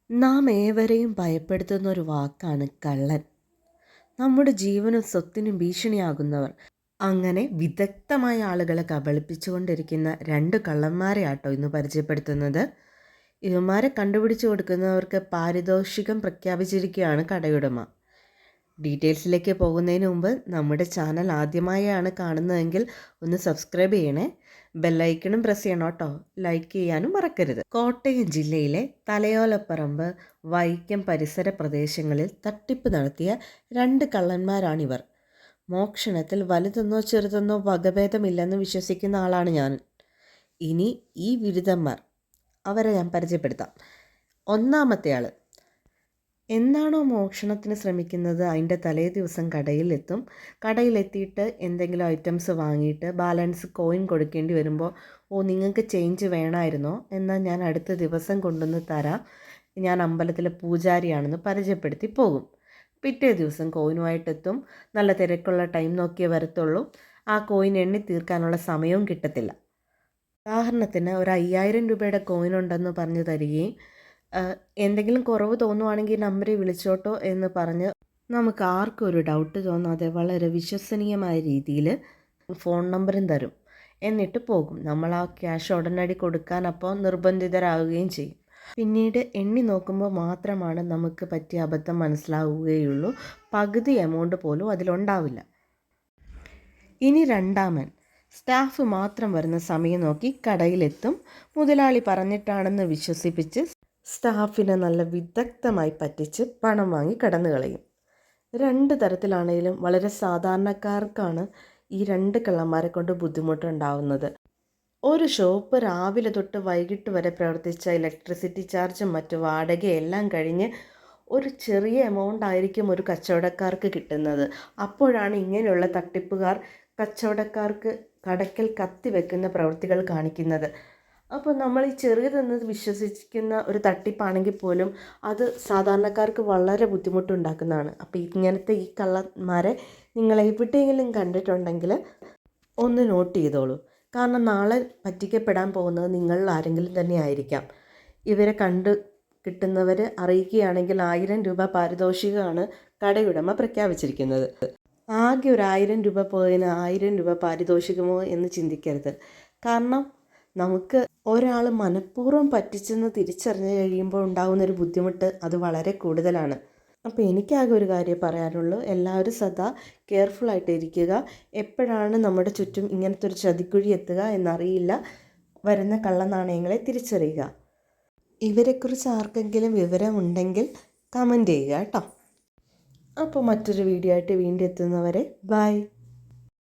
നാം ഏവരെയും ഭയപ്പെടുത്തുന്ന ഒരു വാക്കാണ് കള്ളൻ. നമ്മുടെ ജീവനും സ്വത്തിനും ഭീഷണിയാകുന്നവർ. അങ്ങനെ വിദഗ്ധമായ ആളുകളെ കബളിപ്പിച്ചുകൊണ്ടിരിക്കുന്ന രണ്ട് കള്ളന്മാരെ ആട്ടോ ഇന്ന് പരിചയപ്പെടുത്തുന്നത്. ഇവന്മാരെ കണ്ടുപിടിച്ചു കൊടുക്കുന്നവർക്ക് പാരിതോഷികം പ്രഖ്യാപിച്ചിരിക്കുകയാണ് കടയുടമ. ഡീറ്റെയിൽസിലേക്ക് പോകുന്നതിന് മുമ്പ് നമ്മുടെ ചാനൽ ആദ്യമായാണ് കാണുന്നതെങ്കിൽ ഒന്ന് സബ്സ്ക്രൈബ് ചെയ്യണേ. ബെല്ലൈക്കണും പ്രസ് ചെയ്യണം കേട്ടോ. ലൈക്ക് ചെയ്യാനും മറക്കരുത്. കോട്ടയം ജില്ലയിലെ തലയോലപ്പറമ്പ്, വൈക്കം പരിസര പ്രദേശങ്ങളിൽ തട്ടിപ്പ് നടത്തിയ രണ്ട് കള്ളന്മാരാണിവർ. മോഷണത്തിൽ വലുതെന്നോ ചെറുതെന്നോ വകഭേദമില്ലെന്ന് വിശ്വസിക്കുന്ന ആളാണ് ഞാൻ. ഇനി ഈ ബിരുദന്മാർ, അവരെ ഞാൻ പരിചയപ്പെടുത്താം. ഒന്നാമത്തെ ആൾ എന്താണോ മോഷണത്തിന് ശ്രമിക്കുന്നത് അതിൻ്റെ തലേ ദിവസം കടയിലെത്തും. കടയിലെത്തിയിട്ട് എന്തെങ്കിലും ഐറ്റംസ് വാങ്ങിയിട്ട് ബാലൻസ് കോയിൻ കൊടുക്കേണ്ടി വരുമ്പോൾ, നിങ്ങൾക്ക് ചേഞ്ച് വേണമായിരുന്നോ, എന്നാൽ ഞാൻ അടുത്ത ദിവസം കൊണ്ടുവന്ന് തരാം, ഞാൻ അമ്പലത്തിലെ പൂജാരിയാണെന്ന് പരിചയപ്പെടുത്തി പോകും. പിറ്റേ ദിവസം കോയിനുമായിട്ടെത്തും. നല്ല തിരക്കുള്ള ടൈം നോക്കിയേ വരത്തുള്ളൂ. ആ കോയിൻ എണ്ണി തീർക്കാനുള്ള സമയവും കിട്ടത്തില്ല. ഉദാഹരണത്തിന് ഒരു 5000 രൂപയുടെ കോയിൻ ഉണ്ടെന്ന് പറഞ്ഞു തരികയും എന്തെങ്കിലും കുറവ് തോന്നുവാണെങ്കിൽ നമ്പറിൽ വിളിച്ചോട്ടോ എന്ന് പറഞ്ഞ് നമുക്ക് ആർക്കും ഒരു ഡൗട്ട് തോന്നാതെ വളരെ വിശ്വസനീയമായ രീതിയിൽ ഫോൺ നമ്പറും തരും. എന്നിട്ട് പോകും. നമ്മൾ ആ ക്യാഷ് ഉടനടി കൊടുക്കാൻ അപ്പോൾ നിർബന്ധിതരാകുകയും ചെയ്യും. പിന്നീട് എണ്ണി നോക്കുമ്പോൾ മാത്രമാണ് നമുക്ക് പറ്റിയ അബദ്ധം മനസ്സിലാവുകയുള്ളൂ. പകുതി എമൗണ്ട് പോലും അതിലുണ്ടാവില്ല. ഇനി രണ്ടാമൻ സ്റ്റാഫ് മാത്രം വരുന്ന സമയം നോക്കി കടയിലെത്തും. മുതലാളി പറഞ്ഞിട്ടാണെന്ന് വിശ്വസിപ്പിച്ച് സ്റ്റാഫിനെ നല്ല വിദഗ്ധമായി പറ്റിച്ച് പണം വാങ്ങി കടന്നു കളയും. രണ്ട് തരത്തിലാണെങ്കിലും വളരെ സാധാരണക്കാർക്കാണ് ഈ രണ്ട് കള്ളന്മാരെ കൊണ്ട് ബുദ്ധിമുട്ടുണ്ടാവുന്നത്. ഒരു ഷോപ്പ് രാവിലെ തൊട്ട് വൈകിട്ട് വരെ പ്രവർത്തിച്ച ഇലക്ട്രിസിറ്റി ചാർജും മറ്റു വാടകയെല്ലാം കഴിഞ്ഞ് ഒരു ചെറിയ എമൗണ്ട് ആയിരിക്കും ഒരു കച്ചവടക്കാർക്ക് കിട്ടുന്നത്. അപ്പോഴാണ് ഇങ്ങനെയുള്ള തട്ടിപ്പുകാർ കച്ചവടക്കാർക്ക് കടക്കൽ കത്തി വെക്കുന്ന പ്രവൃത്തികൾ കാണിക്കുന്നത്. അപ്പോൾ നമ്മൾ ഈ ചെറിയതെന്ന് വിശ്വസിക്കുന്ന ഒരു തട്ടിപ്പാണെങ്കിൽ പോലും അത് സാധാരണക്കാർക്ക് വളരെ ബുദ്ധിമുട്ടുണ്ടാക്കുന്നതാണ്. അപ്പോൾ ഇങ്ങനത്തെ ഈ കള്ളന്മാരെ നിങ്ങൾ എവിടെയെങ്കിലും കണ്ടിട്ടുണ്ടെങ്കിൽ ഒന്ന് നോട്ട് ചെയ്തോളൂ. കാരണം നാളെ പറ്റിക്കപ്പെടാൻ പോകുന്നത് നിങ്ങളിൽ ആരെങ്കിലും തന്നെ ആയിരിക്കാം. ഇവരെ കണ്ടു കിട്ടുന്നവർ അറിയിക്കുകയാണെങ്കിൽ 1000 രൂപ പാരിതോഷികമാണ് കടയുടമ പ്രഖ്യാപിച്ചിരിക്കുന്നത്. ആകെ ഒരു 1000 രൂപ പോയതിന് 1000 രൂപ പാരിതോഷികമോ എന്ന് ചിന്തിക്കരുത്. കാരണം നമുക്ക് ഒരാൾ മനഃപൂർവ്വം പറ്റിച്ചെന്ന് തിരിച്ചറിഞ്ഞ് കഴിയുമ്പോൾ ഉണ്ടാകുന്നൊരു ബുദ്ധിമുട്ട് അത് വളരെ കൂടുതലാണ്. അപ്പോൾ എനിക്കാകെ ഒരു കാര്യം പറയാനുള്ളൂ, എല്ലാവരും സദാ കെയർഫുള്ളായിട്ട് ഇരിക്കുക. എപ്പോഴാണ് നമ്മുടെ ചുറ്റും ഇങ്ങനത്തെ ഒരു ചതിക്കുഴി എത്തുക എന്നറിയില്ല. വരുന്ന കള്ളനാണയങ്ങളെ തിരിച്ചറിയുക. ഇവരെക്കുറിച്ച് ആർക്കെങ്കിലും വിവരമുണ്ടെങ്കിൽ കമൻറ്റ് ചെയ്യുക കേട്ടോ. അപ്പോൾ മറ്റൊരു വീഡിയോ ആയിട്ട് വീണ്ടും എത്തുന്നവരെ ബൈ.